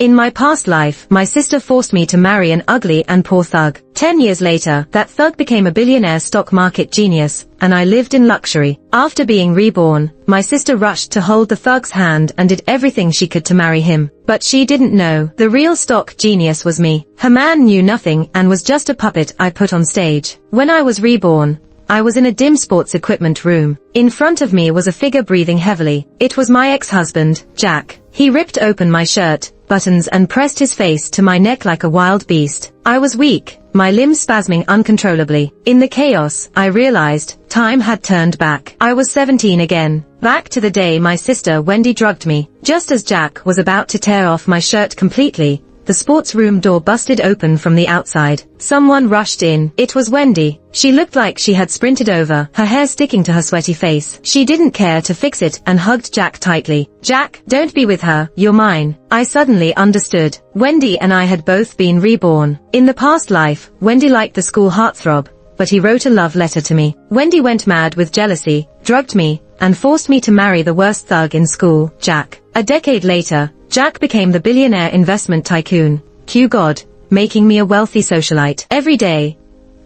In my past life, my sister forced me to marry an ugly and poor thug. 10 years later, that thug became a billionaire stock market genius, and I lived in luxury. After being reborn, my sister rushed to hold the thug's hand and did everything she could to marry him. But she didn't know, the real stock genius was me. Her man knew nothing and was just a puppet I put on stage. When I was reborn, I was in a dim sports equipment room. In front of me was a figure breathing heavily. It was my ex-husband, Jack. He ripped open my shirt buttons and pressed his face to my neck like a wild beast. I was weak, my limbs spasming uncontrollably. In the chaos, I realized time had turned back. I was 17 again, back to the day my sister Wendy drugged me. Just as Jack was about to tear off my shirt completely, the sports room door busted open from the outside. Someone rushed in. It was Wendy. She looked like she had sprinted over, her hair sticking to her sweaty face. She didn't care to fix it and hugged Jack tightly. "Jack, don't be with her, you're mine." I suddenly understood. Wendy and I had both been reborn. In the past life, Wendy liked the school heartthrob, but he wrote a love letter to me. Wendy went mad with jealousy, drugged me, and forced me to marry the worst thug in school, Jack. A decade later, Jack became the billionaire investment tycoon, Q God, making me a wealthy socialite. Every day,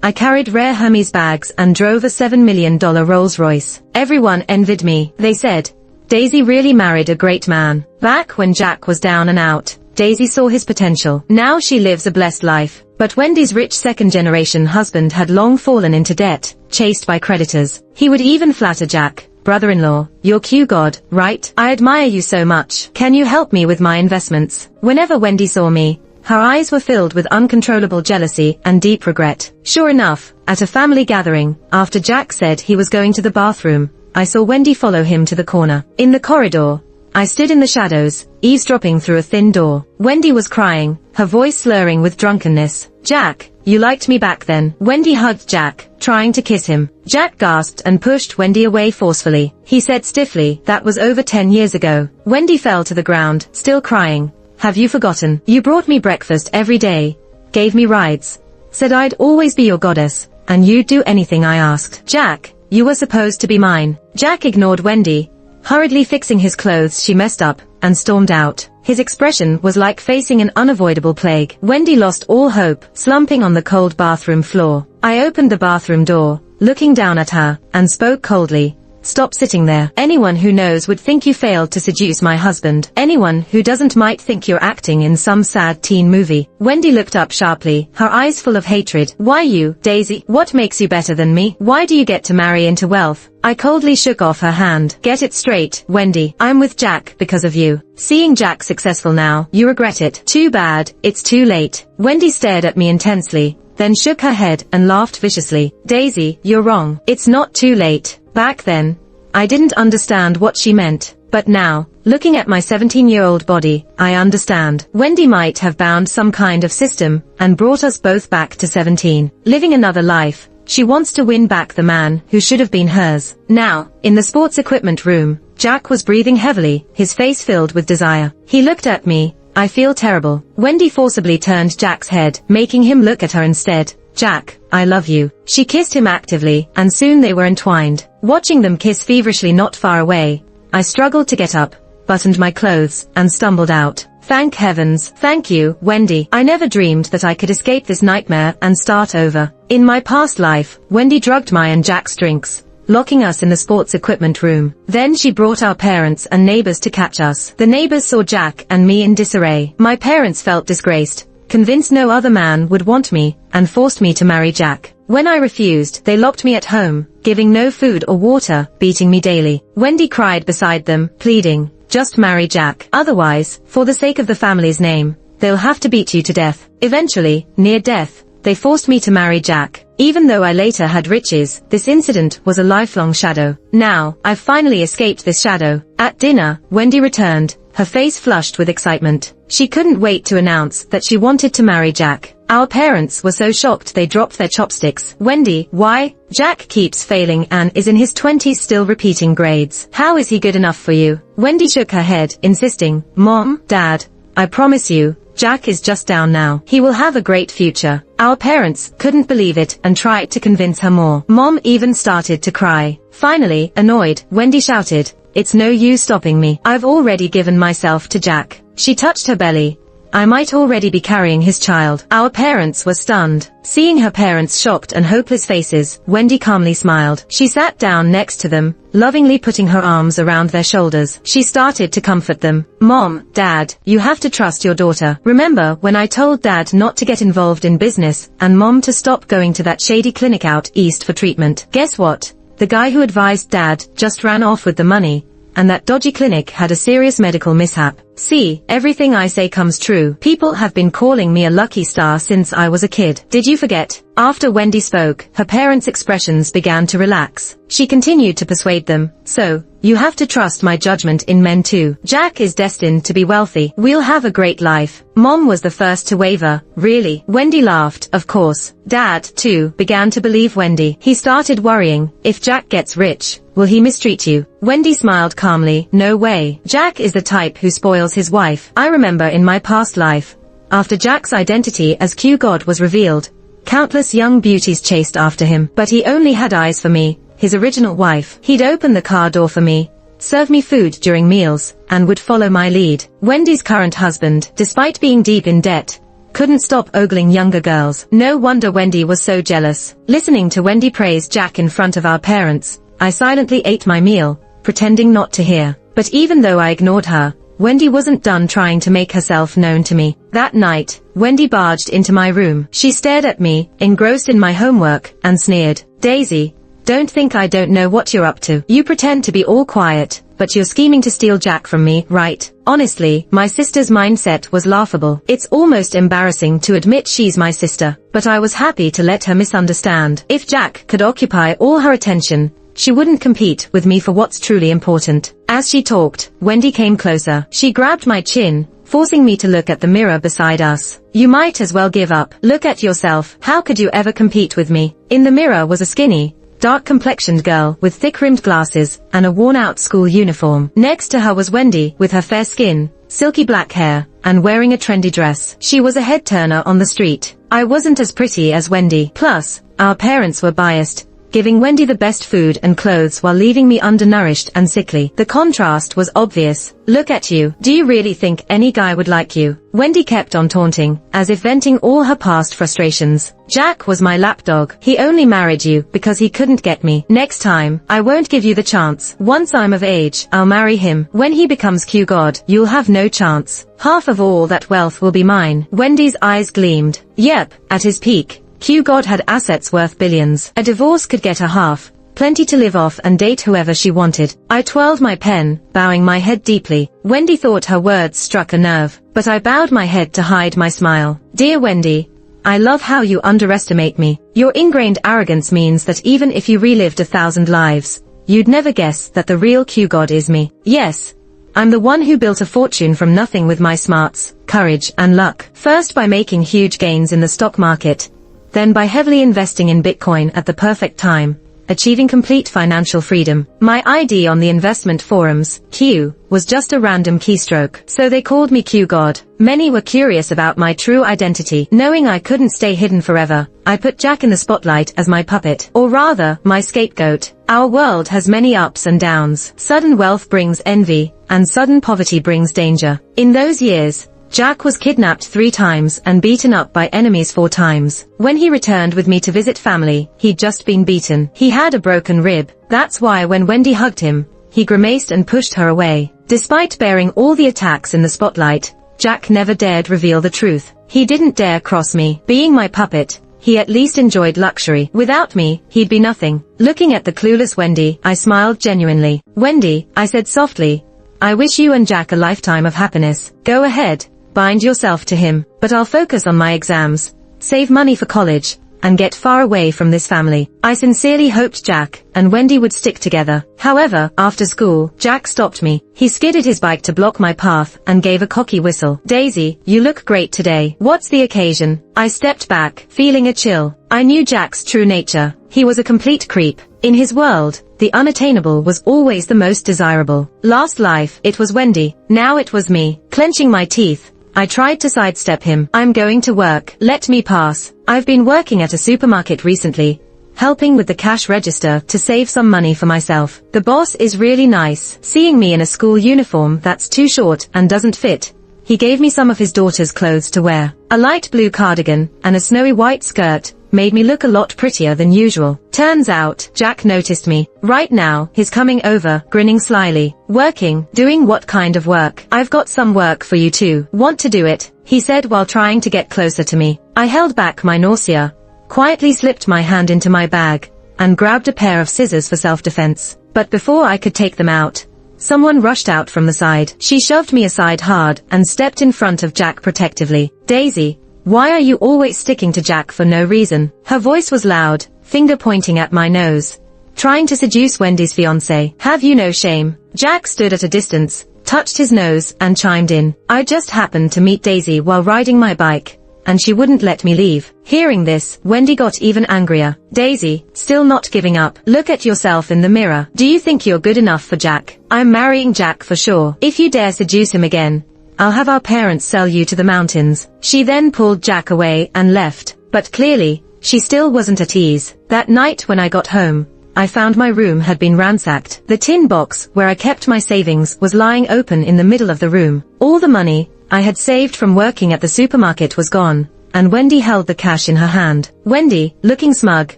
I carried rare Hermes bags and drove a $7 million Rolls-Royce. Everyone envied me. They said, "Daisy really married a great man." Back when Jack was down and out, Daisy saw his potential. Now she lives a blessed life. But Wendy's rich second-generation husband had long fallen into debt, chased by creditors. He would even flatter Jack. "Brother-in-law, you're Q God, right? I admire you so much. Can you help me with my investments?" Whenever Wendy saw me, her eyes were filled with uncontrollable jealousy and deep regret. Sure enough, at a family gathering, after Jack said he was going to the bathroom, I saw Wendy follow him to the corner. In the corridor, I stood in the shadows, eavesdropping through a thin door. Wendy was crying, her voice slurring with drunkenness. "Jack, you liked me back then." Wendy hugged Jack, trying to kiss him. Jack gasped and pushed Wendy away forcefully. He said stiffly, "That was over 10 years ago." Wendy fell to the ground, still crying. "Have you forgotten? You brought me breakfast every day, gave me rides, said I'd always be your goddess, and you'd do anything I asked. Jack, you were supposed to be mine." Jack ignored Wendy, hurriedly fixing his clothes she messed up, and stormed out. His expression was like facing an unavoidable plague. Wendy lost all hope, slumping on the cold bathroom floor. I opened the bathroom door, looking down at her, and spoke coldly. "Stop sitting there. Anyone who knows would think you failed to seduce my husband. Anyone who doesn't might think you're acting in some sad teen movie." Wendy looked up sharply, her eyes full of hatred. "Why you, Daisy? What makes you better than me? Why do you get to marry into wealth?" I coldly shook off her hand. "Get it straight, Wendy. I'm with Jack because of you. Seeing Jack successful now, you regret it. Too bad, it's too late." Wendy stared at me intensely, then shook her head and laughed viciously. "Daisy, you're wrong. It's not too late." Back then, I didn't understand what she meant, but now, looking at my 17-year-old body, I understand. Wendy might have bound some kind of system, and brought us both back to 17. Living another life, she wants to win back the man who should have been hers. Now, in the sports equipment room, Jack was breathing heavily, his face filled with desire. He looked at me. "I feel terrible." Wendy forcibly turned Jack's head, making him look at her instead. "Jack, I love you." She kissed him actively, and soon they were entwined. Watching them kiss feverishly not far away, I struggled to get up, buttoned my clothes, and stumbled out. Thank heavens. Thank you, Wendy. I never dreamed that I could escape this nightmare and start over. In my past life, Wendy drugged my and Jack's drinks, locking us in the sports equipment room. Then she brought our parents and neighbors to catch us. The neighbors saw Jack and me in disarray. My parents felt disgraced, convinced no other man would want me, and forced me to marry Jack. When I refused, they locked me at home, giving no food or water, beating me daily. Wendy cried beside them, pleading, "Just marry Jack. Otherwise, for the sake of the family's name, they'll have to beat you to death." Eventually, near death, they forced me to marry Jack. Even though I later had riches, this incident was a lifelong shadow. Now, I've finally escaped this shadow. At dinner, Wendy returned, her face flushed with excitement. She couldn't wait to announce that she wanted to marry Jack. Our parents were so shocked they dropped their chopsticks. "Wendy, why? Jack keeps failing and is in his 20s still repeating grades. How is he good enough for you?" Wendy shook her head, insisting, "Mom, Dad, I promise you, Jack is just down now. He will have a great future." Our parents couldn't believe it and tried to convince her more. Mom even started to cry. Finally, annoyed, Wendy shouted, "It's no use stopping me. I've already given myself to Jack." She touched her belly, I might already be carrying his child. Our parents were stunned. Seeing her parents' shocked and hopeless faces, Wendy calmly smiled. She sat down next to them, lovingly putting her arms around their shoulders. She started to comfort them. Mom, Dad, you have to trust your daughter. Remember when I told Dad not to get involved in business, and Mom to stop going to that shady clinic out east for treatment? Guess what? The guy who advised Dad just ran off with the money, and that dodgy clinic had a serious medical mishap. See, everything I say comes true. People have been calling me a lucky star since I was a kid. Did you forget? After Wendy spoke, her parents' expressions began to relax. She continued to persuade them. So, you have to trust my judgment in men too. Jack is destined to be wealthy. We'll have a great life. Mom was the first to waver. Really? Wendy laughed. Of course. Dad, too, began to believe Wendy. He started worrying. If Jack gets rich, will he mistreat you? Wendy smiled calmly. No way. Jack is the type who spoils his wife. I remember in my past life, after Jack's identity as Q God was revealed, countless young beauties chased after him, but he only had eyes for me, his original wife. He'd open the car door for me, serve me food during meals, and would follow my lead. Wendy's current husband, despite being deep in debt, couldn't stop ogling younger girls. No wonder Wendy was so jealous. Listening to Wendy praise Jack in front of our parents, I silently ate my meal, pretending not to hear. But even though I ignored her, Wendy wasn't done trying to make herself known to me. That night, Wendy barged into my room. She stared at me, engrossed in my homework, and sneered. Daisy, don't think I don't know what you're up to. You pretend to be all quiet, but you're scheming to steal Jack from me, right? Honestly, my sister's mindset was laughable. It's almost embarrassing to admit she's my sister, but I was happy to let her misunderstand. If Jack could occupy all her attention, she wouldn't compete with me for what's truly important. As she talked, Wendy came closer. She grabbed my chin, forcing me to look at the mirror beside us. You might as well give up. Look at yourself. How could you ever compete with me? In the mirror was a skinny, dark-complexioned girl with thick-rimmed glasses and a worn-out school uniform. Next to her was Wendy, with her fair skin, silky black hair, and wearing a trendy dress. She was a head-turner on the street. I wasn't as pretty as Wendy. Plus, our parents were biased, giving Wendy the best food and clothes while leaving me undernourished and sickly. The contrast was obvious. Look at you. Do you really think any guy would like you? Wendy kept on taunting, as if venting all her past frustrations. Jack was my lapdog. He only married you because he couldn't get me. Next time, I won't give you the chance. Once I'm of age, I'll marry him. When he becomes Q God, you'll have no chance. Half of all that wealth will be mine. Wendy's eyes gleamed. Yep, at his peak, Q God had assets worth billions. A divorce could get her half, plenty to live off and date whoever she wanted. I twirled my pen, bowing my head deeply. Wendy thought her words struck a nerve, but I bowed my head to hide my smile. Dear Wendy, I love how you underestimate me. Your ingrained arrogance means that even if you relived 1,000 lives, you'd never guess that the real Q God is me. Yes, I'm the one who built a fortune from nothing with my smarts, courage, and luck. First by making huge gains in the stock market, then by heavily investing in Bitcoin at the perfect time, achieving complete financial freedom. My ID on the investment forums, Q, was just a random keystroke, so they called me Q God. Many were curious about my true identity. Knowing I couldn't stay hidden forever, I put Jack in the spotlight as my puppet, or rather, my scapegoat. Our world has many ups and downs. Sudden wealth brings envy, and sudden poverty brings danger. In those years, Jack was kidnapped 3 times and beaten up by enemies 4 times. When he returned with me to visit family, he'd just been beaten. He had a broken rib. That's why when Wendy hugged him, he grimaced and pushed her away. Despite bearing all the attacks in the spotlight, Jack never dared reveal the truth. He didn't dare cross me. Being my puppet, he at least enjoyed luxury. Without me, he'd be nothing. Looking at the clueless Wendy, I smiled genuinely. Wendy, I said softly, I wish you and Jack a lifetime of happiness. Go ahead. Bind yourself to him, but I'll focus on my exams, save money for college, and get far away from this family. I sincerely hoped Jack and Wendy would stick together. However, after school, Jack stopped me. He skidded his bike to block my path and gave a cocky whistle. Daisy, you look great today. What's the occasion? I stepped back, feeling a chill. I knew Jack's true nature. He was a complete creep. In his world, the unattainable was always the most desirable. Last life, it was Wendy. Now it was me. Clenching my teeth, I tried to sidestep him. I'm going to work. Let me pass. I've been working at a supermarket recently, helping with the cash register to save some money for myself. The boss is really nice. Seeing me in a school uniform that's too short and doesn't fit, he gave me some of his daughter's clothes to wear. A light blue cardigan and a snowy white skirt made me look a lot prettier than usual. Turns out, Jack noticed me. Right now, he's coming over, grinning slyly. Working? Doing what kind of work? I've got some work for you too. Want to do it? He said while trying to get closer to me. I held back my nausea, quietly slipped my hand into my bag, and grabbed a pair of scissors for self-defense. But before I could take them out, someone rushed out from the side. She shoved me aside hard and stepped in front of Jack protectively. Daisy, why are you always sticking to Jack for no reason? Her voice was loud, finger pointing at my nose. Trying to seduce Wendy's fiancé. Have you no shame? Jack stood at a distance, touched his nose, and chimed in. I just happened to meet Daisy while riding my bike, and she wouldn't let me leave. Hearing this, Wendy got even angrier. Daisy, still not giving up. Look at yourself in the mirror. Do you think you're good enough for Jack? I'm marrying Jack for sure. If you dare seduce him again, I'll have our parents sell you to the mountains. She then pulled Jack away and left, but clearly, she still wasn't at ease. That night when I got home, I found my room had been ransacked. The tin box where I kept my savings was lying open in the middle of the room. All the money I had saved from working at the supermarket was gone, and Wendy held the cash in her hand. Wendy, looking smug,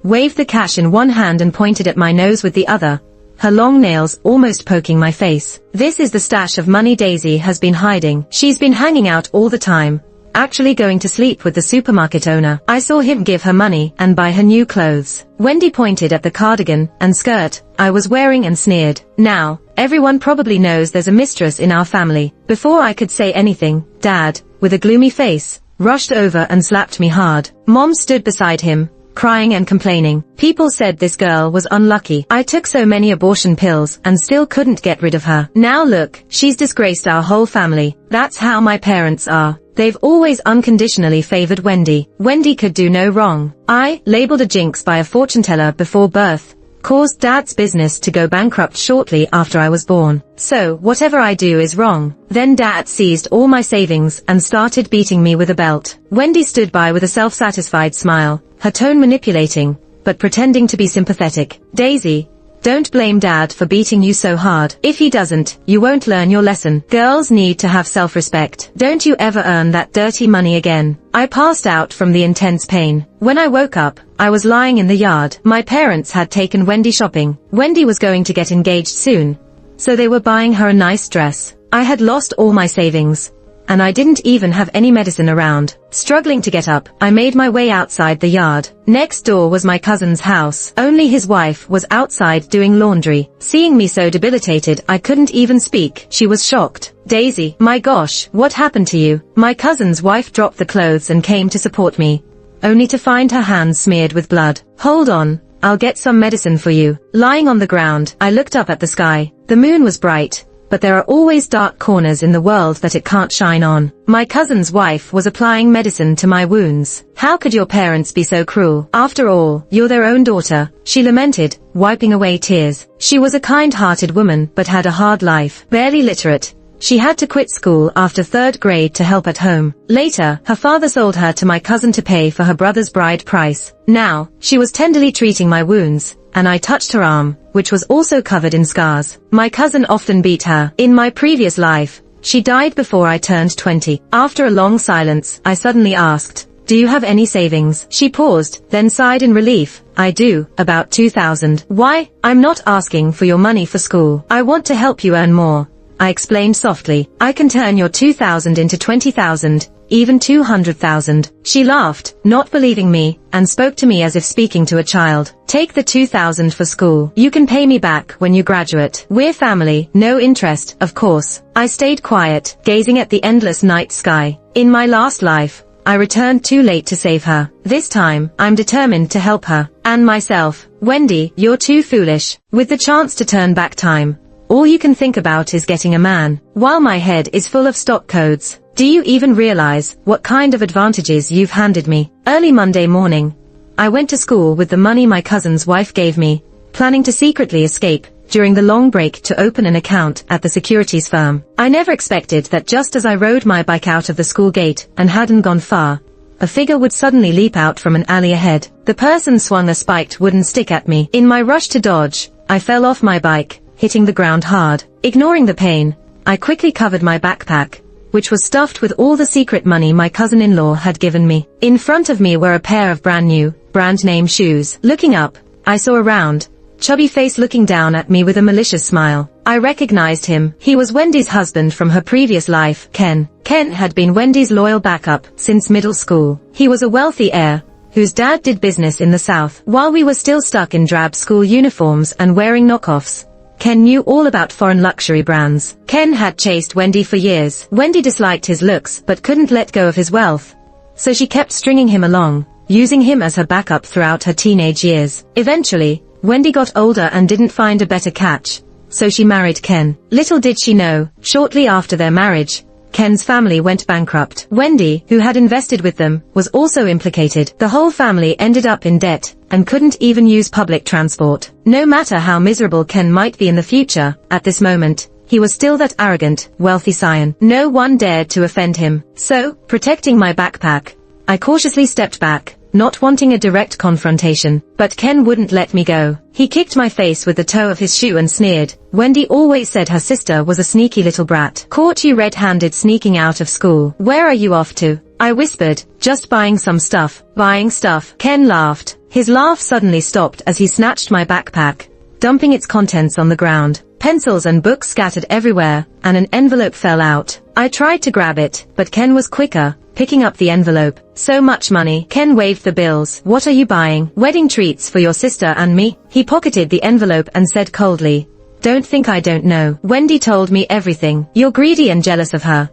waved the cash in one hand and pointed at my nose with the other, her long nails almost poking my face. This is the stash of money Daisy has been hiding. She's been hanging out all the time, actually going to sleep with the supermarket owner. I saw him give her money and buy her new clothes. Wendy pointed at the cardigan and skirt I was wearing and sneered. Now, everyone probably knows there's a mistress in our family. Before I could say anything, Dad, with a gloomy face, rushed over and slapped me hard. Mom stood beside him, crying and complaining. People said this girl was unlucky. I took so many abortion pills and still couldn't get rid of her. Now look, she's disgraced our whole family. That's how my parents are. They've always unconditionally favored Wendy. Wendy could do no wrong. I, labeled a jinx by a fortune teller before birth, caused Dad's business to go bankrupt shortly after I was born. So, whatever I do is wrong. Then Dad seized all my savings and started beating me with a belt. Wendy stood by with a self-satisfied smile, her tone manipulating, but pretending to be sympathetic. Daisy, don't blame Dad for beating you so hard. If he doesn't, you won't learn your lesson. Girls need to have self-respect. Don't you ever earn that dirty money again. I passed out from the intense pain. When I woke up, I was lying in the yard. My parents had taken Wendy shopping. Wendy was going to get engaged soon, so they were buying her a nice dress. I had lost all my savings, and I didn't even have any medicine around. Struggling to get up, I made my way outside the yard. Next door was my cousin's house. Only his wife was outside doing laundry. Seeing me so debilitated, I couldn't even speak. She was shocked. Daisy, my gosh, what happened to you? My cousin's wife dropped the clothes and came to support me, only to find her hands smeared with blood. Hold on, I'll get some medicine for you. Lying on the ground, I looked up at the sky. The moon was bright, but there are always dark corners in the world that it can't shine on. My cousin's wife was applying medicine to my wounds. How could your parents be so cruel? After all, you're their own daughter, she lamented, wiping away tears. She was a kind-hearted woman but had a hard life. Barely literate, she had to quit school after 3rd grade to help at home. Later, her father sold her to my cousin to pay for her brother's bride price. Now, she was tenderly treating my wounds, and I touched her arm, which was also covered in scars. My cousin often beat her. In my previous life, she died before I turned 20. After a long silence, I suddenly asked, do you have any savings? She paused, then sighed in relief. I do, about 2,000. Why? I'm not asking for your money for school. I want to help you earn more, I explained softly. I can turn your 2,000 into 20,000, even 200,000. She laughed, not believing me, and spoke to me as if speaking to a child. Take the 2,000 for school. You can pay me back when you graduate. We're family, no interest, of course. I stayed quiet, gazing at the endless night sky. In my last life, I returned too late to save her. This time, I'm determined to help her. And myself. Wendy, you're too foolish. With the chance to turn back time, all you can think about is getting a man. While my head is full of stock codes, do you even realize what kind of advantages you've handed me? Early Monday morning, I went to school with the money my cousin's wife gave me, planning to secretly escape during the long break to open an account at the securities firm. I never expected that just as I rode my bike out of the school gate and hadn't gone far, a figure would suddenly leap out from an alley ahead. The person swung a spiked wooden stick at me. In my rush to dodge, I fell off my bike, hitting the ground hard. Ignoring the pain, I quickly covered my backpack, which was stuffed with all the secret money my cousin-in-law had given me. In front of me were a pair of brand name shoes. Looking up, I saw a round, chubby face looking down at me with a malicious smile. I recognized him. He was Wendy's husband from her previous life, Ken. Ken had been Wendy's loyal backup since middle school. He was a wealthy heir, whose dad did business in the South. While we were still stuck in drab school uniforms and wearing knockoffs, Ken knew all about foreign luxury brands. Ken had chased Wendy for years. Wendy disliked his looks but couldn't let go of his wealth, so she kept stringing him along, using him as her backup throughout her teenage years. Eventually, Wendy got older and didn't find a better catch, so she married Ken. Little did she know, shortly after their marriage, Ken's family went bankrupt. Wendy, who had invested with them, was also implicated. The whole family ended up in debt and couldn't even use public transport. No matter how miserable Ken might be in the future, at this moment, he was still that arrogant, wealthy scion. No one dared to offend him. So, protecting my backpack, I cautiously stepped back, not wanting a direct confrontation. But Ken wouldn't let me go. He kicked my face with the toe of his shoe and sneered. Wendy always said her sister was a sneaky little brat. Caught you red-handed sneaking out of school. Where are you off to? I whispered. Just buying some stuff. Buying stuff. Ken laughed. His laugh suddenly stopped as he snatched my backpack, dumping its contents on the ground. Pencils and books scattered everywhere, and an envelope fell out. I tried to grab it, but Ken was quicker, picking up the envelope. So much money. Ken waved the bills. What are you buying? Wedding treats for your sister and me. He pocketed the envelope and said coldly, don't think I don't know. Wendy told me everything. You're greedy and jealous of her,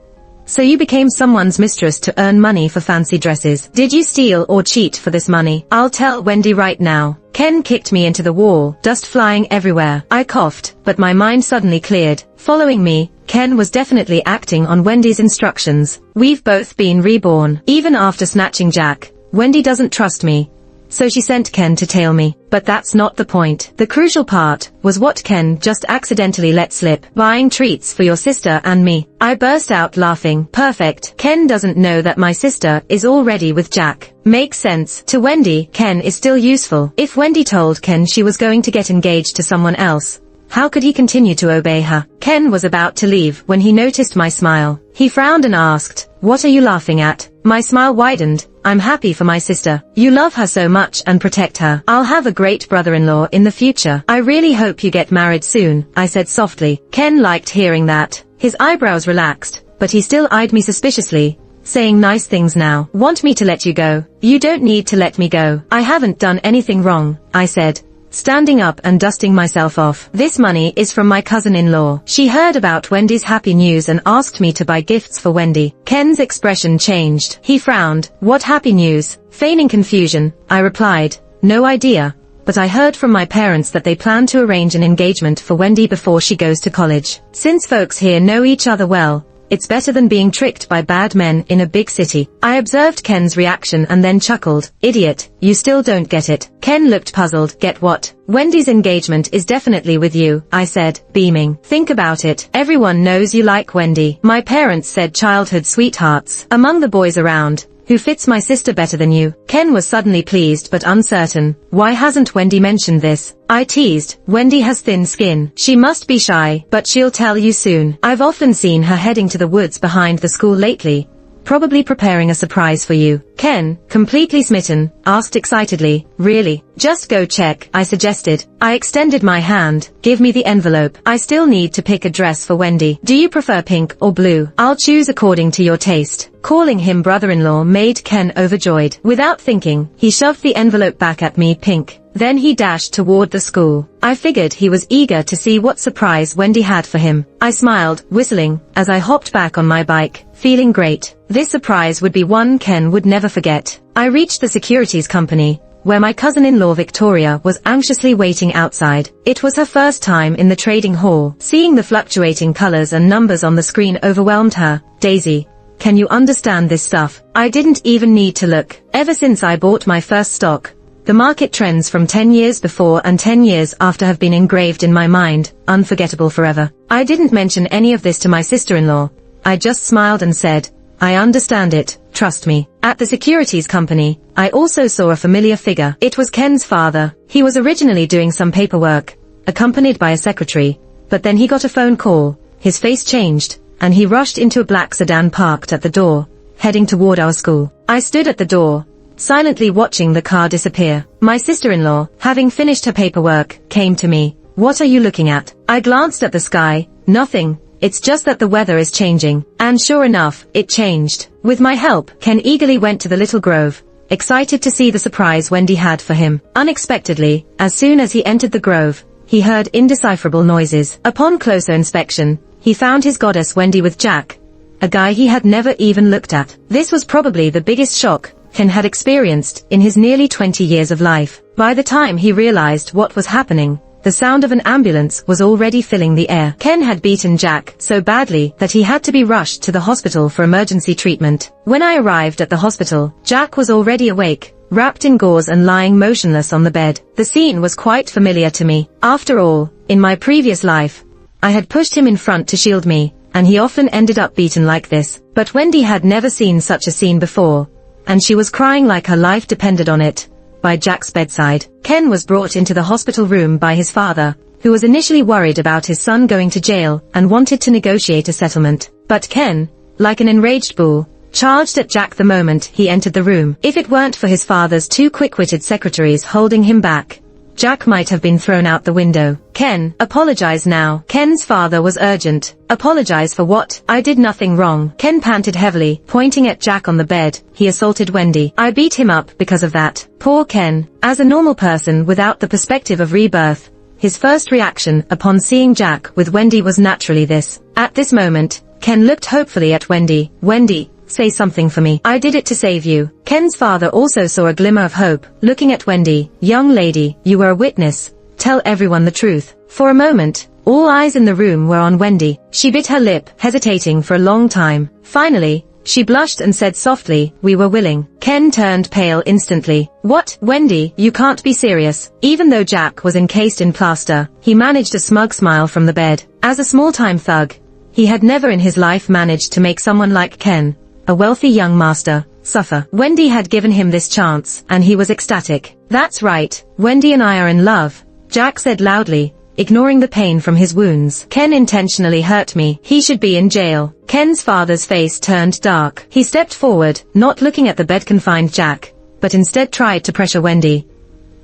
so you became someone's mistress to earn money for fancy dresses. Did you steal or cheat for this money? I'll tell Wendy right now. Ken kicked me into the wall, dust flying everywhere. I coughed, but my mind suddenly cleared. Following me, Ken was definitely acting on Wendy's instructions. We've both been reborn. Even after snatching Jack, Wendy doesn't trust me, so she sent Ken to tail me. But that's not the point. The crucial part was what Ken just accidentally let slip. Buying treats for your sister and me. I burst out laughing. Perfect. Ken doesn't know that my sister is already with Jack. Makes sense. To Wendy, Ken is still useful. If Wendy told Ken she was going to get engaged to someone else, how could he continue to obey her? Ken was about to leave when he noticed my smile. He frowned and asked, what are you laughing at? My smile widened. I'm happy for my sister. You love her so much and protect her. I'll have a great brother-in-law in the future. I really hope you get married soon, I said softly. Ken liked hearing that. His eyebrows relaxed, but he still eyed me suspiciously, saying nice things now. Want me to let you go? You don't need to let me go. I haven't done anything wrong, I said, standing up and dusting myself off. This money is from my cousin-in-law. She heard about Wendy's happy news and asked me to buy gifts for Wendy. Ken's expression changed. He frowned. What happy news? Feigning confusion, I replied, no idea, but I heard from my parents that they plan to arrange an engagement for Wendy before she goes to college. Since folks here know each other well, it's better than being tricked by bad men in a big city. I observed Ken's reaction and then chuckled. Idiot, you still don't get it. Ken looked puzzled. Get what? Wendy's engagement is definitely with you, I said, beaming. Think about it. Everyone knows you like Wendy. My parents said childhood sweethearts. Among the boys around, who fits my sister better than you? Ken was suddenly pleased but uncertain. Why hasn't Wendy mentioned this? I teased. Wendy has thin skin. She must be shy, but she'll tell you soon. I've often seen her heading to the woods behind the school lately, probably preparing a surprise for you. Ken, completely smitten, asked excitedly, really? Just go check, I suggested. I extended my hand. Give me the envelope. I still need to pick a dress for Wendy. Do you prefer pink or blue? I'll choose according to your taste. Calling him brother-in-law made Ken overjoyed. Without thinking, he shoved the envelope back at me. Pink. Then he dashed toward the school. I figured he was eager to see what surprise Wendy had for him. I smiled, whistling, as I hopped back on my bike, feeling great. This surprise would be one Ken would never forget. I reached the securities company, where my cousin-in-law Victoria was anxiously waiting outside. It was her first time in the trading hall. Seeing the fluctuating colors and numbers on the screen overwhelmed her. Daisy, can you understand this stuff? I didn't even need to look. Ever since I bought my first stock, the market trends from 10 years before and 10 years after have been engraved in my mind, unforgettable forever. I didn't mention any of this to my sister-in-law. I just smiled and said, I understand it, trust me. At the securities company, I also saw a familiar figure. It was Ken's father. He was originally doing some paperwork, accompanied by a secretary, but then he got a phone call. His face changed, and he rushed into a black sedan parked at the door, heading toward our school. I stood at the door, silently watching the car disappear. My sister-in-law, having finished her paperwork, came to me. "What are you looking at?" I glanced at the sky. "Nothing. It's just that the weather is changing." And sure enough, it changed. With my help, Ken eagerly went to the little grove, excited to see the surprise Wendy had for him. Unexpectedly, as soon as he entered the grove, he heard indecipherable noises. Upon closer inspection, he found his goddess Wendy with Jack, a guy he had never even looked at. This was probably the biggest shock Ken had experienced in his nearly 20 years of life. By the time he realized what was happening, the sound of an ambulance was already filling the air. Ken had beaten Jack so badly that he had to be rushed to the hospital for emergency treatment. When I arrived at the hospital, Jack was already awake, wrapped in gauze and lying motionless on the bed. The scene was quite familiar to me. After all, in my previous life, I had pushed him in front to shield me, and he often ended up beaten like this. But Wendy had never seen such a scene before, and she was crying like her life depended on it. By Jack's bedside, Ken was brought into the hospital room by his father, who was initially worried about his son going to jail and wanted to negotiate a settlement. But Ken, like an enraged bull, charged at Jack the moment he entered the room. If it weren't for his father's two quick-witted secretaries holding him back, Jack might have been thrown out the window. "Ken, apologize now." Ken's father was urgent. "Apologize for what? I did nothing wrong." Ken panted heavily, pointing at Jack on the bed. "He assaulted Wendy. I beat him up because of that." Poor Ken. As a normal person without the perspective of rebirth, his first reaction upon seeing Jack with Wendy was naturally this. At this moment, Ken looked hopefully at Wendy. "Wendy, say something for me. I did it to save you." Ken's father also saw a glimmer of hope, looking at Wendy. "Young lady, you were a witness. Tell everyone the truth." For a moment, all eyes in the room were on Wendy. She bit her lip, hesitating for a long time. Finally, she blushed and said softly, "We were willing." Ken turned pale instantly. "What? Wendy, you can't be serious." Even though Jack was encased in plaster, he managed a smug smile from the bed. As a small-time thug, he had never in his life managed to make someone like Ken, a wealthy young master, suffer. Wendy had given him this chance, and he was ecstatic. "That's right, Wendy and I are in love," Jack said loudly, ignoring the pain from his wounds. "Ken intentionally hurt me. He should be in jail." Ken's father's face turned dark. He stepped forward, not looking at the bed-confined Jack, but instead tried to pressure Wendy.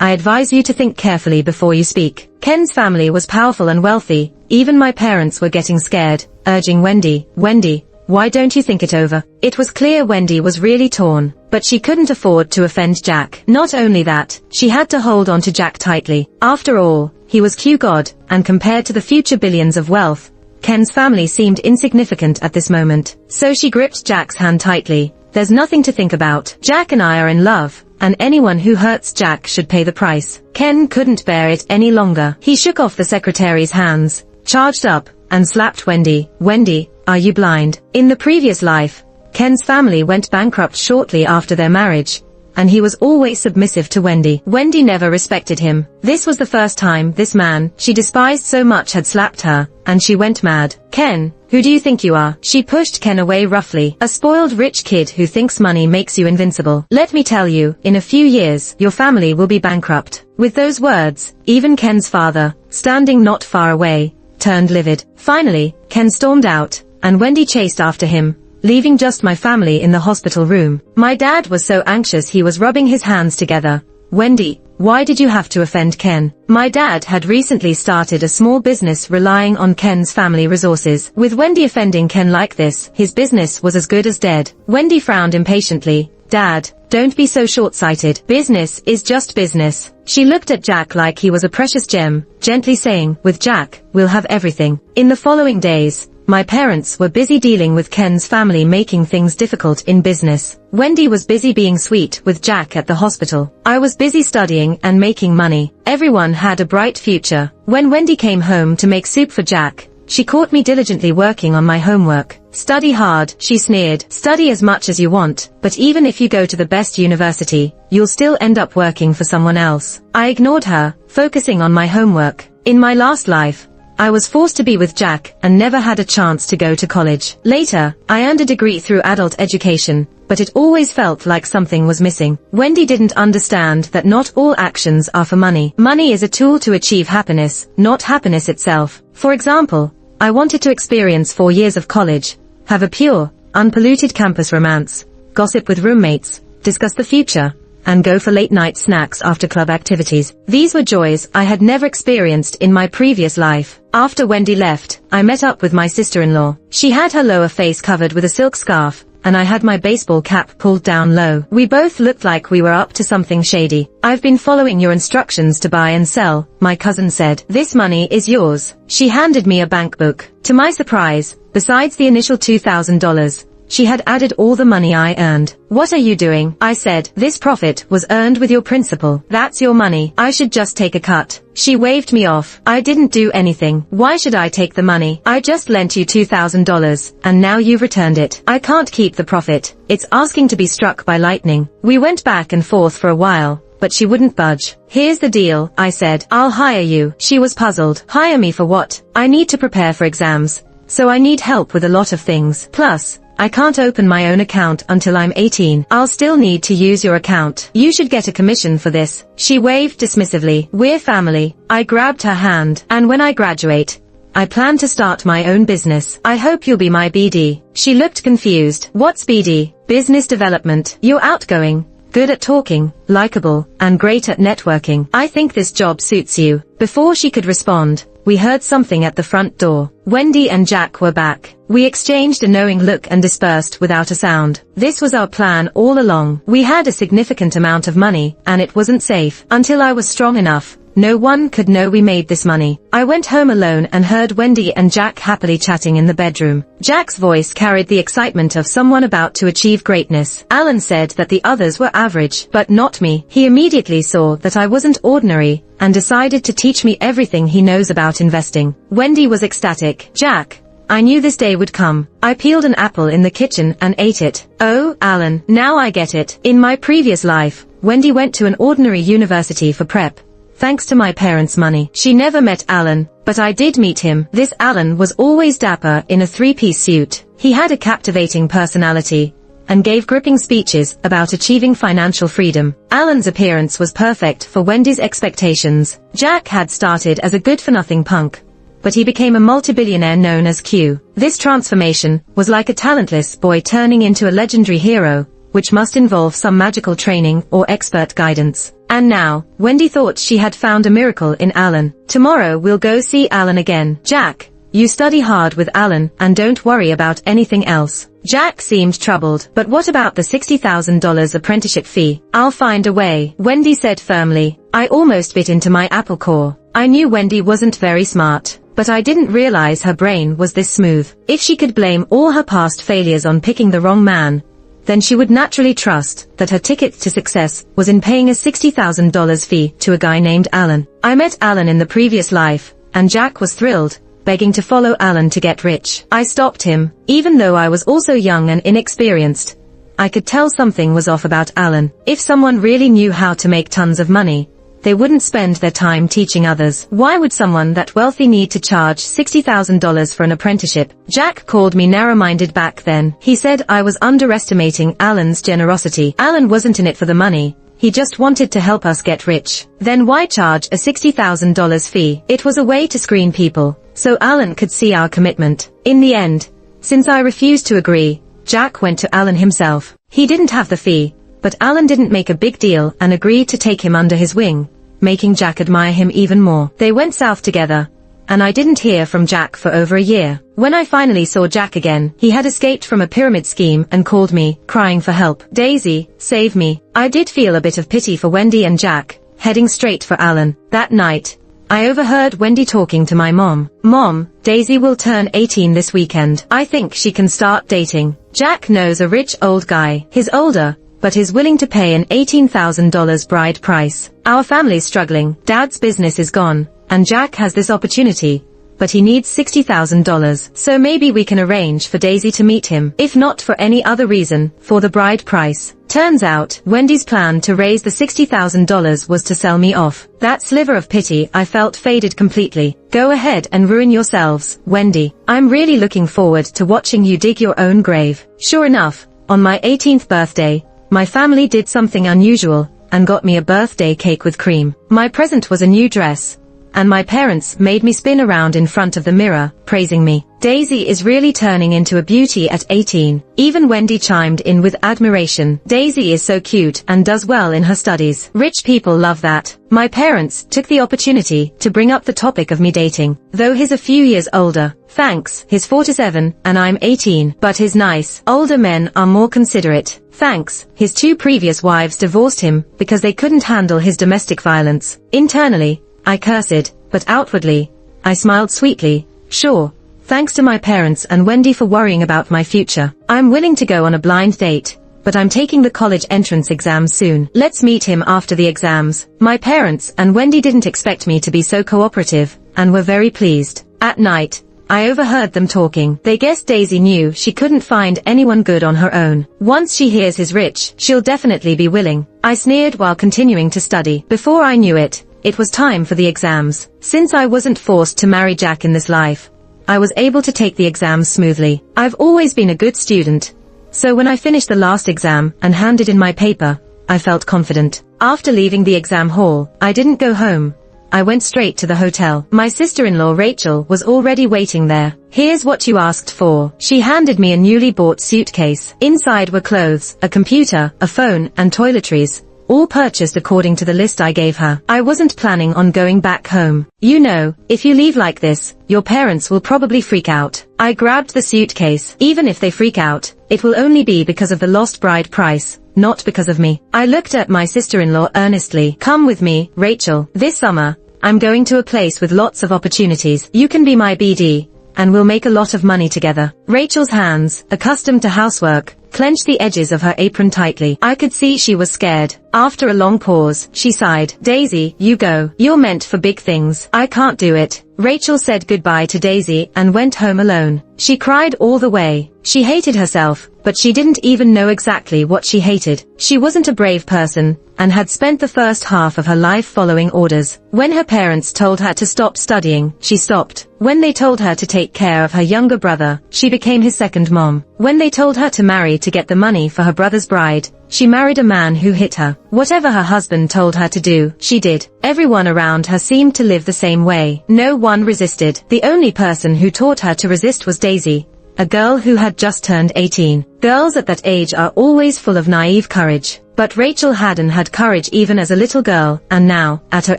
"I advise you to think carefully before you speak." Ken's family was powerful and wealthy. Even my parents were getting scared, urging Wendy, "Wendy, why don't you think it over?" It was clear Wendy was really torn, but she couldn't afford to offend Jack. Not only that, she had to hold on to Jack tightly. After all, he was Q-God, and compared to the future billions of wealth, Ken's family seemed insignificant at this moment. So she gripped Jack's hand tightly. "There's nothing to think about. Jack and I are in love, and anyone who hurts Jack should pay the price." Ken couldn't bear it any longer. He shook off the secretary's hands, charged up, and slapped Wendy. "Wendy, are you blind?" In the previous life, Ken's family went bankrupt shortly after their marriage, and he was always submissive to Wendy. Wendy never respected him. This was the first time this man she despised so much had slapped her, and she went mad. "Ken, who do you think you are?" She pushed Ken away roughly. "A spoiled rich kid who thinks money makes you invincible. Let me tell you, in a few years, your family will be bankrupt." With those words, even Ken's father, standing not far away, turned livid. Finally, Ken stormed out, and Wendy chased after him, leaving just my family in the hospital room. My dad was so anxious he was rubbing his hands together. "Wendy, why did you have to offend Ken?" My dad had recently started a small business relying on Ken's family resources. With Wendy offending Ken like this, his business was as good as dead. Wendy frowned impatiently. "Dad, don't be so short-sighted. Business is just business." She looked at Jack like he was a precious gem, gently saying, "With Jack, we'll have everything." In the following days, my parents were busy dealing with Ken's family making things difficult in business. Wendy was busy being sweet with Jack at the hospital. I was busy studying and making money. Everyone had a bright future. When Wendy came home to make soup for Jack, she caught me diligently working on my homework. "Study hard," she sneered. "Study as much as you want, but even if you go to the best university, you'll still end up working for someone else." I ignored her, focusing on my homework. In my last life, I was forced to be with Jack and never had a chance to go to college. Later, I earned a degree through adult education, but it always felt like something was missing. Wendy didn't understand that not all actions are for money. Money is a tool to achieve happiness, not happiness itself. For example, I wanted to experience 4 years of college, have a pure, unpolluted campus romance, gossip with roommates, discuss the future, and go for late-night snacks after club activities. These were joys I had never experienced in my previous life. After Wendy left, I met up with my sister-in-law. She had her lower face covered with a silk scarf, and I had my baseball cap pulled down low. We both looked like we were up to something shady. "I've been following your instructions to buy and sell," my cousin said. "This money is yours." She handed me a bank book. To my surprise, besides the initial $2,000, she had added all the money I earned. "What are you doing?" I said. "This profit was earned with your principal. That's your money. I should just take a cut." She waved me off. "I didn't do anything. Why should I take the money? I just lent you $2,000, and now you've returned it. I can't keep the profit. It's asking to be struck by lightning." We went back and forth for a while, but she wouldn't budge. "Here's the deal," I said. "I'll hire you." She was puzzled. "Hire me for what?" "I need to prepare for exams, so I need help with a lot of things. Plus, I can't open my own account until I'm 18. I'll still need to use your account. You should get a commission for this." She waved dismissively. "We're family." I grabbed her hand. "And when I graduate, I plan to start my own business. I hope you'll be my BD." She looked confused. "What's BD?" "Business development. You're outgoing, good at talking, likable, and great at networking. I think this job suits you." Before she could respond, we heard something at the front door. Wendy and Jack were back. We exchanged a knowing look and dispersed without a sound. This was our plan all along. We had a significant amount of money, and it wasn't safe. Until I was strong enough, no one could know we made this money. I went home alone and heard Wendy and Jack happily chatting in the bedroom. Jack's voice carried the excitement of someone about to achieve greatness. Alan said that the others were average, but not me. He immediately saw that I wasn't ordinary, and decided to teach me everything he knows about investing. Wendy was ecstatic. "Jack, I knew this day would come." I peeled an apple in the kitchen and ate it. "Oh, Alan, now I get it. In my previous life, Wendy went to an ordinary university for prep, thanks to my parents' money. She never met Alan, but I did meet him. This Alan was always dapper in a 3-piece suit. He had a captivating personality, and gave gripping speeches about achieving financial freedom. Alan's appearance was perfect for Wendy's expectations. Jack had started as a good-for-nothing punk, but he became a multi-billionaire known as Q. This transformation was like a talentless boy turning into a legendary hero, which must involve some magical training or expert guidance. And now, Wendy thought she had found a miracle in Alan. "Tomorrow we'll go see Alan again. Jack, you study hard with Alan and don't worry about anything else." Jack seemed troubled. "But what about the $60,000 apprenticeship fee?" "I'll find a way," Wendy said firmly. I almost bit into my apple core. I knew Wendy wasn't very smart, but I didn't realize her brain was this smooth. If she could blame all her past failures on picking the wrong man, then she would naturally trust that her ticket to success was in paying a $60,000 fee to a guy named Alan. I met Alan in the previous life, and Jack was thrilled, begging to follow Alan to get rich. I stopped him, even though I was also young and inexperienced. I could tell something was off about Alan. If someone really knew how to make tons of money, they wouldn't spend their time teaching others. Why would someone that wealthy need to charge $60,000 for an apprenticeship? Jack called me narrow-minded back then. He said I was underestimating Alan's generosity. Alan wasn't in it for the money. He just wanted to help us get rich. Then why charge a $60,000 fee? It was a way to screen people, so Alan could see our commitment. In the end, since I refused to agree, Jack went to Alan himself. He didn't have the fee, but Alan didn't make a big deal and agreed to take him under his wing, making Jack admire him even more. They went south together, and I didn't hear from Jack for over a year. When I finally saw Jack again, he had escaped from a pyramid scheme and called me, crying for help. "Daisy, save me." I did feel a bit of pity for Wendy and Jack, heading straight for Alan. That night, I overheard Wendy talking to my mom. "Mom, Daisy will turn 18 this weekend. I think she can start dating. Jack knows a rich old guy. He's older, but is willing to pay an $18,000 bride price. Our family's struggling. Dad's business is gone, and Jack has this opportunity, but he needs $60,000. So maybe we can arrange for Daisy to meet him, if not for any other reason, for the bride price." Turns out, Wendy's plan to raise the $60,000 was to sell me off. That sliver of pity I felt faded completely. "Go ahead and ruin yourselves, Wendy. I'm really looking forward to watching you dig your own grave." Sure enough, on my 18th birthday, my family did something unusual, and got me a birthday cake with cream. My present was a new dress, and my parents made me spin around in front of the mirror, praising me. Daisy is really turning into a beauty at 18. Even Wendy chimed in with admiration. Daisy is so cute and does well in her studies. Rich people love that. My parents took the opportunity to bring up the topic of me dating. Though he's a few years older. Thanks, he's 47 and I'm 18. But his nice, older men are more considerate. Thanks, his 2 previous wives divorced him because they couldn't handle his domestic violence. Internally, I cursed, but outwardly, I smiled sweetly. Sure. Thanks to my parents and Wendy for worrying about my future. I'm willing to go on a blind date, but I'm taking the college entrance exam soon. Let's meet him after the exams. My parents and Wendy didn't expect me to be so cooperative, and were very pleased. At night, I overheard them talking. They guessed Daisy knew she couldn't find anyone good on her own. Once she hears he's rich, she'll definitely be willing. I sneered while continuing to study. Before I knew it, it was time for the exams. Since I wasn't forced to marry Jack in this life, I was able to take the exams smoothly. I've always been a good student, so when I finished the last exam and handed in my paper, I felt confident. After leaving the exam hall, I didn't go home. I went straight to the hotel. My sister-in-law Rachel was already waiting there. Here's what you asked for. She handed me a newly bought suitcase. Inside were clothes, a computer, a phone, and toiletries. All purchased according to the list I gave her. I wasn't planning on going back home. You know, if you leave like this, your parents will probably freak out. I grabbed the suitcase. Even if they freak out, it will only be because of the lost bride price, not because of me. I looked at my sister-in-law earnestly. Come with me, Rachel. This summer, I'm going to a place with lots of opportunities. You can be my BD, and we'll make a lot of money together. Rachel's hands, accustomed to housework, clenched the edges of her apron tightly. I could see she was scared. After a long pause, she sighed. Daisy, you go. You're meant for big things. I can't do it. Rachel said goodbye to Daisy and went home alone. She cried all the way. She hated herself, but she didn't even know exactly what she hated. She wasn't a brave person, and had spent the first half of her life following orders. When her parents told her to stop studying, she stopped. When they told her to take care of her younger brother, she became his second mom. When they told her to marry to get the money for her brother's bride, she married a man who hit her. Whatever her husband told her to do, she did. Everyone around her seemed to live the same way. No one resisted. The only person who taught her to resist was Daisy, a girl who had just turned 18. Girls at that age are always full of naive courage. But Rachel hadn't had courage even as a little girl, and now, at her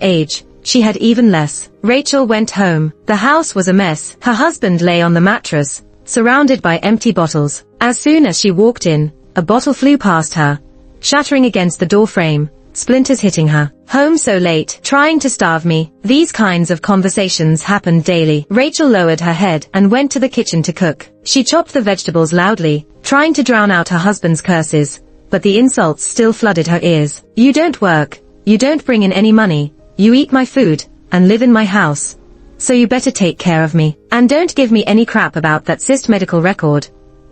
age, she had even less. Rachel went home. The house was a mess. Her husband lay on the mattress, surrounded by empty bottles. As soon as she walked in, a bottle flew past her, shattering against the door frame, splinters hitting her. Home so late, trying to starve me. These kinds of conversations happened daily. Rachel lowered her head and went to the kitchen to cook. She chopped the vegetables loudly, trying to drown out her husband's curses, but the insults still flooded her ears. You don't work, you don't bring in any money, you eat my food, and live in my house. So you better take care of me. And don't give me any crap about that cyst medical record.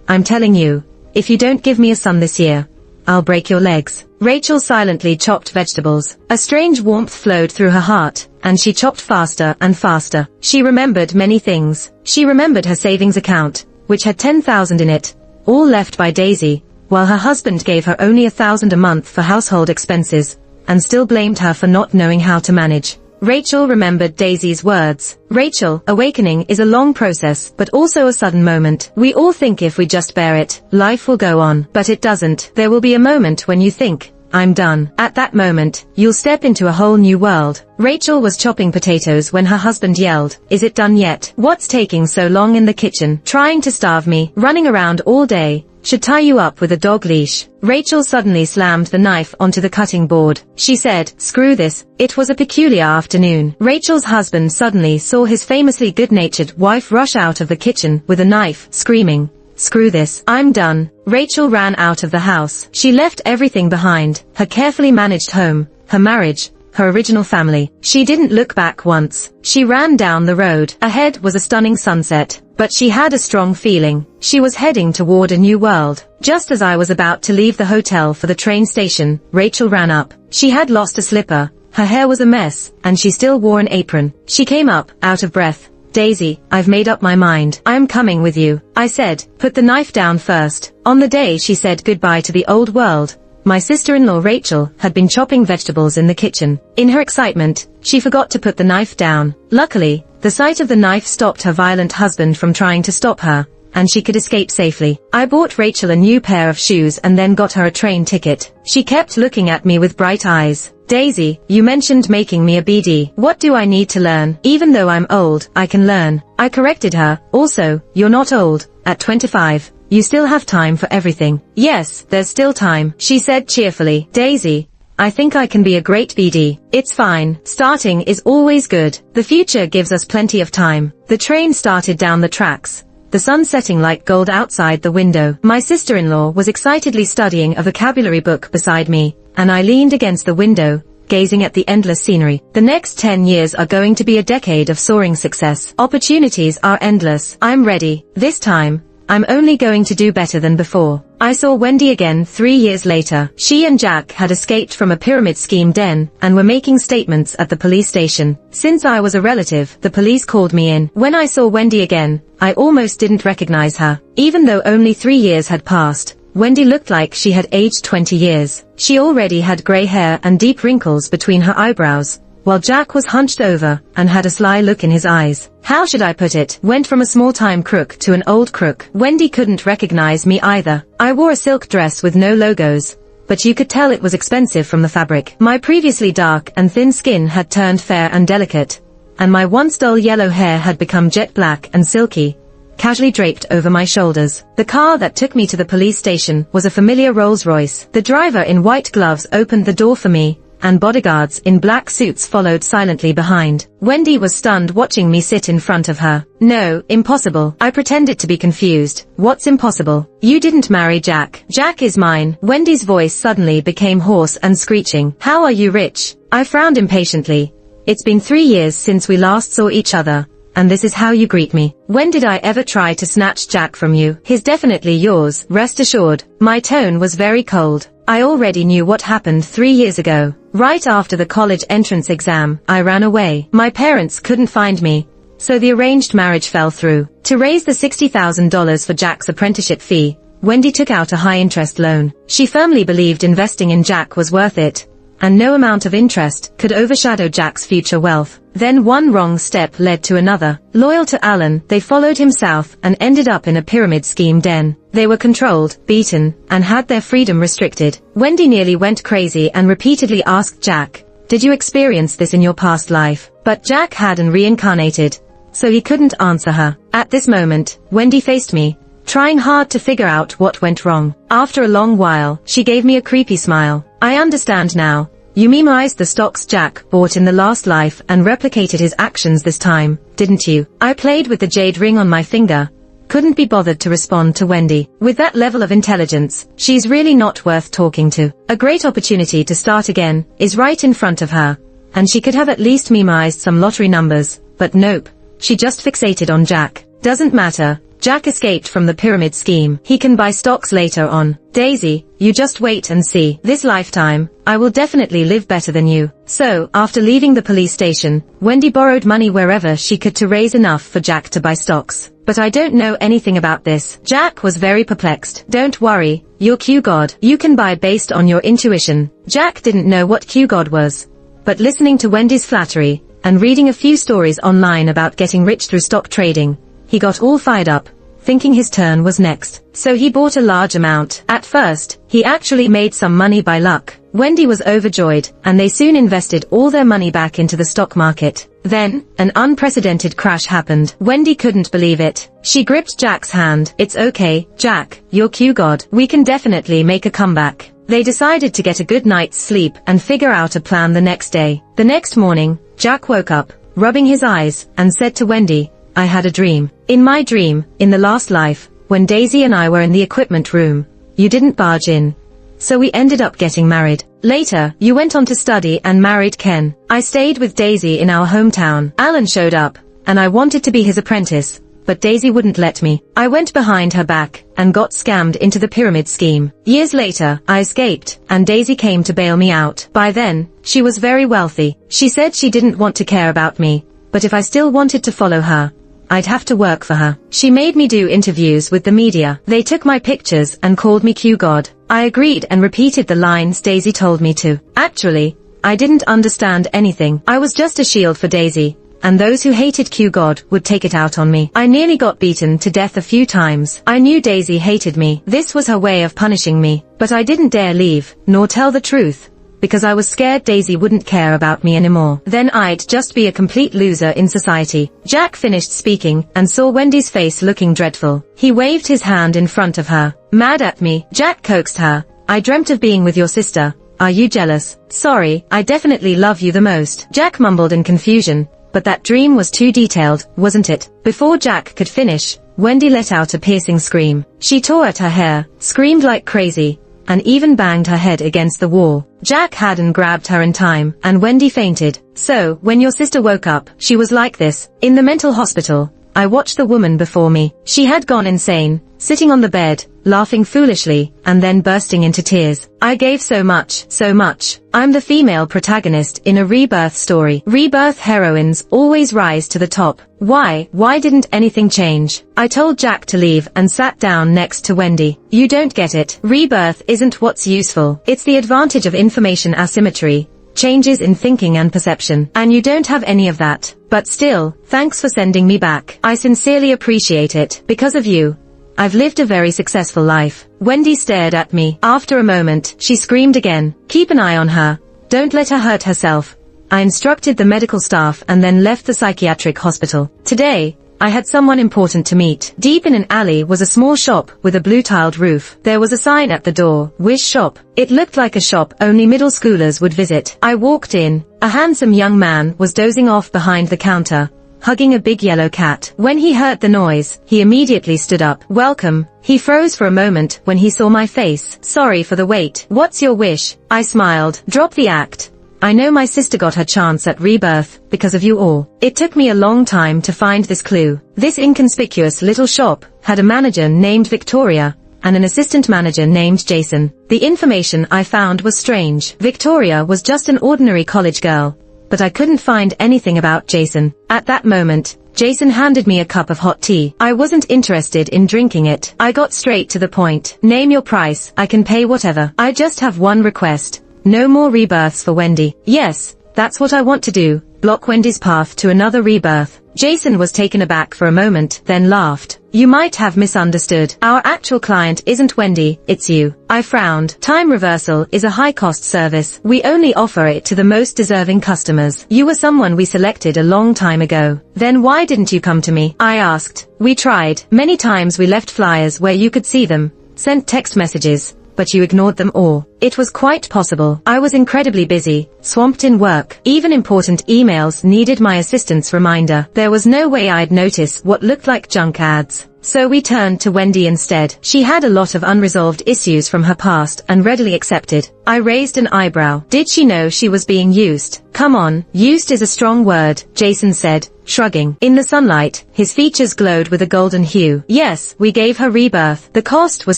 I'm telling you, if you don't give me a son this year, I'll break your legs. Rachel silently chopped vegetables. A strange warmth flowed through her heart, and she chopped faster and faster. She remembered many things. She remembered her savings account, which had 10,000 in it, all left by Daisy, while her husband gave her only 1,000 a month for household expenses, and still blamed her for not knowing how to manage. Rachel remembered Daisy's words. Rachel, awakening is a long process, but also a sudden moment. We all think if we just bear it, life will go on. But it doesn't. There will be a moment when you think, I'm done. At that moment, you'll step into a whole new world. Rachel was chopping potatoes when her husband yelled, "Is it done yet? What's taking so long in the kitchen? Trying to starve me, running around all day. Should tie you up with a dog leash." Rachel suddenly slammed the knife onto the cutting board. She said, "Screw this." It was a peculiar afternoon. Rachel's husband suddenly saw his famously good-natured wife rush out of the kitchen with a knife, screaming, "Screw this. I'm done." Rachel ran out of the house. She left everything behind, her carefully managed home, her marriage, her original family. She didn't look back once. She ran down the road. Ahead was a stunning sunset, but she had a strong feeling. She was heading toward a new world. Just as I was about to leave the hotel for the train station, Rachel ran up. She had lost a slipper, her hair was a mess, and she still wore an apron. She came up, out of breath. "Daisy, I've made up my mind. I am coming with you," I said. "Put the knife down first." On the day she said goodbye to the old world, my sister-in-law Rachel had been chopping vegetables in the kitchen. In her excitement, she forgot to put the knife down. Luckily, the sight of the knife stopped her violent husband from trying to stop her, and she could escape safely. I bought Rachel a new pair of shoes and then got her a train ticket. She kept looking at me with bright eyes. Daisy, you mentioned making me a BD. What do I need to learn? Even though I'm old, I can learn. I corrected her. Also, you're not old. At 25, you still have time for everything. Yes, there's still time, she said cheerfully. Daisy, I think I can be a great BD. It's fine. Starting is always good. The future gives us plenty of time. The train started down the tracks, the sun setting like gold outside the window. My sister-in-law was excitedly studying a vocabulary book beside me, and I leaned against the window, gazing at the endless scenery. The next 10 years are going to be a decade of soaring success. Opportunities are endless. I'm ready. This time, I'm only going to do better than before. I saw Wendy again 3 years later. She and Jack had escaped from a pyramid scheme den and were making statements at the police station. Since I was a relative, the police called me in. When I saw Wendy again, I almost didn't recognize her. Even though only 3 years had passed, Wendy looked like she had aged 20 years. She already had gray hair and deep wrinkles between her eyebrows, while Jack was hunched over and had a sly look in his eyes. How should I put it? Went from a small-time crook to an old crook. Wendy couldn't recognize me either. I wore a silk dress with no logos, but you could tell it was expensive from the fabric. My previously dark and thin skin had turned fair and delicate, and my once dull yellow hair had become jet black and silky, casually draped over my shoulders. The car that took me to the police station was a familiar Rolls-Royce. The driver in white gloves opened the door for me, and bodyguards in black suits followed silently behind. Wendy was stunned watching me sit in front of her. No, impossible. I pretended to be confused. What's impossible? You didn't marry Jack. Jack is mine. Wendy's voice suddenly became hoarse and screeching. How are you rich? I frowned impatiently. It's been 3 years since we last saw each other, and this is how you greet me. When did I ever try to snatch Jack from you? He's definitely yours, rest assured. My tone was very cold. I already knew what happened 3 years ago. Right after the college entrance exam, I ran away. My parents couldn't find me, so the arranged marriage fell through. To raise the $60,000 for Jack's apprenticeship fee, Wendy took out a high-interest loan. She firmly believed investing in Jack was worth it, and no amount of interest could overshadow Jack's future wealth. Then one wrong step led to another. Loyal to Alan, they followed him south and ended up in a pyramid scheme den. They were controlled, beaten, and had their freedom restricted. Wendy nearly went crazy and repeatedly asked Jack, "Did you experience this in your past life?" But Jack hadn't reincarnated, so he couldn't answer her. At this moment, Wendy faced me, trying hard to figure out what went wrong. After a long while, she gave me a creepy smile. I understand now. You memorized the stocks Jack bought in the last life and replicated his actions this time, didn't you? I played with the jade ring on my finger. Couldn't be bothered to respond to Wendy. With that level of intelligence, she's really not worth talking to. A great opportunity to start again is right in front of her, and she could have at least memorized some lottery numbers, but nope. She just fixated on Jack. Doesn't matter. Jack escaped from the pyramid scheme. He can buy stocks later on. Daisy, you just wait and see. This lifetime, I will definitely live better than you. So, after leaving the police station, Wendy borrowed money wherever she could to raise enough for Jack to buy stocks. But I don't know anything about this. Jack was very perplexed. Don't worry, you're Q-God. You can buy based on your intuition. Jack didn't know what Q-God was, but listening to Wendy's flattery, and reading a few stories online about getting rich through stock trading, he got all fired up, thinking his turn was next. So he bought a large amount. At first, he actually made some money by luck. Wendy was overjoyed, and they soon invested all their money back into the stock market. Then, an unprecedented crash happened. Wendy couldn't believe it. She gripped Jack's hand. It's okay, Jack, you're Q-God. We can definitely make a comeback. They decided to get a good night's sleep and figure out a plan the next day. The next morning, Jack woke up, rubbing his eyes, and said to Wendy, I had a dream. In my dream, in the last life, when Daisy and I were in the equipment room, you didn't barge in. So we ended up getting married. Later, you went on to study and married Ken. I stayed with Daisy in our hometown. Alan showed up, and I wanted to be his apprentice, but Daisy wouldn't let me. I went behind her back, and got scammed into the pyramid scheme. Years later, I escaped, and Daisy came to bail me out. By then, she was very wealthy. She said she didn't want to care about me, but if I still wanted to follow her, I'd have to work for her. She made me do interviews with the media. They took my pictures and called me Q God. I agreed and repeated the lines Daisy told me to. Actually, I didn't understand anything. I was just a shield for Daisy, and those who hated Q God would take it out on me. I nearly got beaten to death a few times. I knew Daisy hated me. This was her way of punishing me, but I didn't dare leave, nor tell the truth, because I was scared Daisy wouldn't care about me anymore. Then I'd just be a complete loser in society. Jack finished speaking and saw Wendy's face looking dreadful. He waved his hand in front of her. Mad at me, Jack coaxed her. I dreamt of being with your sister. Are you jealous? Sorry, I definitely love you the most. Jack mumbled in confusion, but that dream was too detailed, wasn't it? Before Jack could finish, Wendy let out a piercing scream. She tore at her hair, screamed like crazy, and even banged her head against the wall. Jack hadn't grabbed her in time, and Wendy fainted. So, when your sister woke up, she was like this. In the mental hospital, I watched the woman before me. She had gone insane, sitting on the bed, laughing foolishly, and then bursting into tears. I gave so much, so much. I'm the female protagonist in a rebirth story. Rebirth heroines always rise to the top. Why didn't anything change? I told Jack to leave and sat down next to Wendy. You don't get it. Rebirth isn't what's useful. It's the advantage of information asymmetry, changes in thinking and perception, and you don't have any of that. But still, thanks for sending me back. I sincerely appreciate it. Because of you, I've lived a very successful life. Wendy stared at me. After a moment, she screamed again. Keep an eye on her. Don't let her hurt herself. I instructed the medical staff and then left the psychiatric hospital. Today, I had someone important to meet. Deep in an alley was a small shop with a blue-tiled roof. There was a sign at the door, Wish Shop. It looked like a shop only middle schoolers would visit. I walked in. A handsome young man was dozing off behind the counter, hugging a big yellow cat. When he heard the noise, he immediately stood up. Welcome. He froze for a moment when he saw my face. Sorry for the wait. What's your wish? I smiled. Drop the act. I know my sister got her chance at rebirth because of you all. It took me a long time to find this clue. This inconspicuous little shop had a manager named Victoria and an assistant manager named Jason. The information I found was strange. Victoria was just an ordinary college girl, but I couldn't find anything about Jason. At that moment, Jason handed me a cup of hot tea. I wasn't interested in drinking it. I got straight to the point. Name your price. I can pay whatever. I just have one request. No more rebirths for Wendy. Yes, that's what I want to do. Block Wendy's path to another rebirth. Jason was taken aback for a moment, then laughed. You might have misunderstood. Our actual client isn't Wendy, it's you. I frowned. Time reversal is a high-cost service. We only offer it to the most deserving customers. You were someone we selected a long time ago. Then why didn't you come to me? I asked. We tried. Many times we left flyers where you could see them, sent text messages, but you ignored them all. It was quite possible. I was incredibly busy, swamped in work. Even important emails needed my assistant's reminder. There was no way I'd notice what looked like junk ads. So we turned to Wendy instead. She had a lot of unresolved issues from her past and readily accepted. I raised an eyebrow. Did she know she was being used? Come on, used is a strong word, Jason said, shrugging. In the sunlight, his features glowed with a golden hue. Yes, we gave her rebirth. The cost was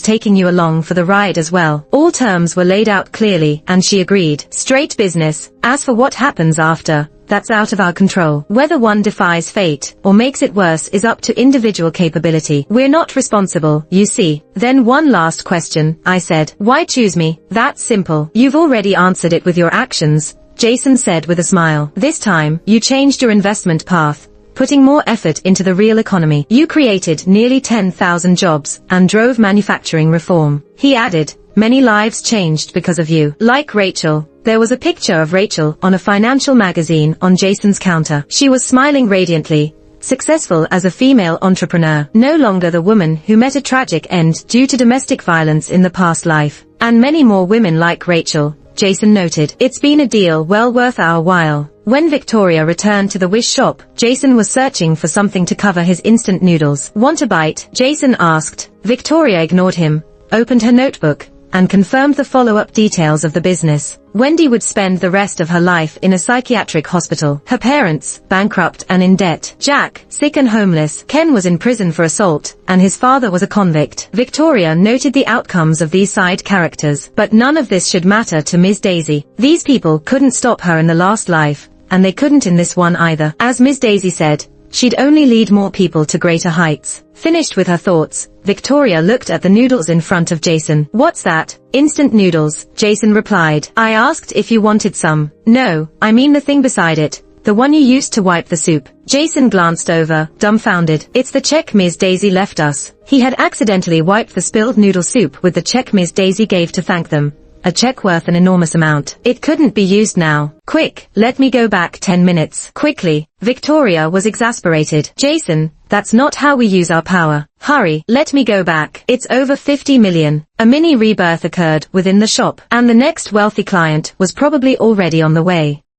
taking you along for the ride as well. All terms were laid out clearly, and she agreed. Straight business. As for what happens after, that's out of our control. Whether one defies fate or makes it worse is up to individual capability. We're not responsible, you see. Then one last question, I said. Why choose me? That's simple. You've already answered it with your actions, Jason said with a smile. This time, you changed your investment path, putting more effort into the real economy. You created nearly 10,000 jobs and drove manufacturing reform. He added, many lives changed because of you. Like Rachel. There was a picture of Rachel on a financial magazine on Jason's counter. She was smiling radiantly, successful as a female entrepreneur, no longer the woman who met a tragic end due to domestic violence in the past life. And many more women like Rachel, Jason noted. It's been a deal well worth our while. When Victoria returned to the Wish shop, Jason was searching for something to cover his instant noodles. Want a bite? Jason asked. Victoria ignored him, opened her notebook, and confirmed the follow-up details of the business. Wendy would spend the rest of her life in a psychiatric hospital. Her parents, bankrupt and in debt. Jack, sick and homeless. Ken was in prison for assault, and his father was a convict. Victoria noted the outcomes of these side characters, but none of this should matter to Ms. Daisy. These people couldn't stop her in the last life, and they couldn't in this one either. As Ms. Daisy said, she'd only lead more people to greater heights. Finished with her thoughts, Victoria looked at the noodles in front of Jason. "What's that?" "Instant noodles," Jason replied. "I asked if you wanted some." "No, I mean the thing beside it. The one you used to wipe the soup." Jason glanced over, dumbfounded. "It's the check Ms. Daisy left us." He had accidentally wiped the spilled noodle soup with the check Ms. Daisy gave to thank them. A check worth an enormous amount. It couldn't be used now. "Quick, let me go back 10 minutes. Quickly." Victoria was exasperated. "Jason, that's not how we use our power. Hurry, let me go back. It's over 50 million. A mini rebirth occurred within the shop, and the next wealthy client was probably already on the way.